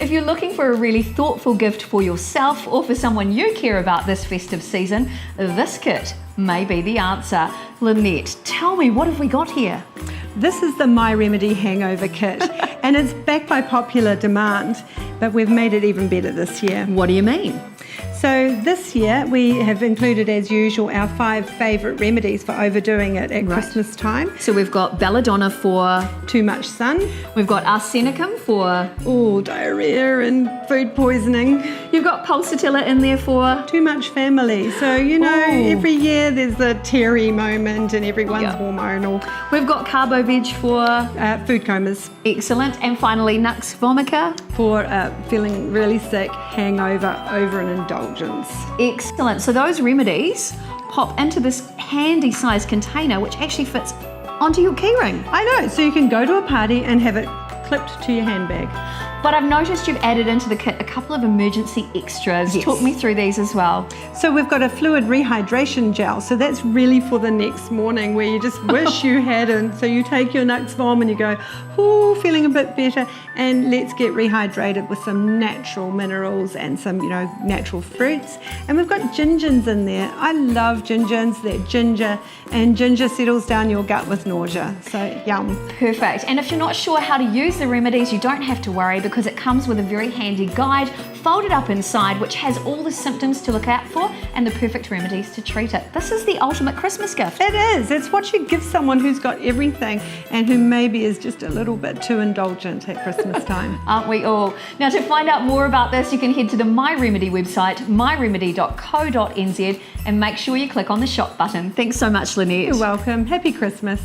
If you're looking for a really thoughtful gift for yourself or for someone you care about this festive season, this kit may be the answer. Lynette, tell me, what have we got here? This is the My Remedy Hangover Kit, and it's back by popular demand, but we've made it even better this year. What do you mean? So this year we have included, as usual, our 5 favourite remedies for overdoing it at Christmas time. So we've got belladonna for Too much sun. We've got arsenicum for Diarrhea and food poisoning. You've got pulsatilla in there for Too much family. So, every year there's a terry moment and everyone's hormonal. We've got carbo veg for Food comas. excellent. And finally, nux vomica. For feeling really sick, hangover, over an indulgence. Excellent. So those remedies pop into this handy size container, which actually fits onto your keyring. I know, so you can go to a party and have it clipped to your handbag. But I've noticed you've added into the kit a couple of emergency extras. Yes. Talk me through these as well. So we've got a fluid rehydration gel. So that's really for the next morning where you just wish you hadn't. So you take your Nux Vom and you go, ooh, feeling a bit better. And let's get rehydrated with some natural minerals and some, natural fruits. And we've got gingins in there. I love gingins. They're ginger, and ginger settles down your gut with nausea. So yum. Perfect. And if you're not sure how to use the remedies, you don't have to worry, because it comes with a very handy guide folded up inside, which has all the symptoms to look out for and the perfect remedies to treat it. This is the ultimate Christmas gift. It is. It's what you give someone who's got everything and who maybe is just a little bit too indulgent at Christmas time. Aren't we all? Now, to find out more about this, you can head to the My Remedy website, myremedy.co.nz, and make sure you click on the shop button. Thanks so much, Lynette. You're welcome. Happy Christmas.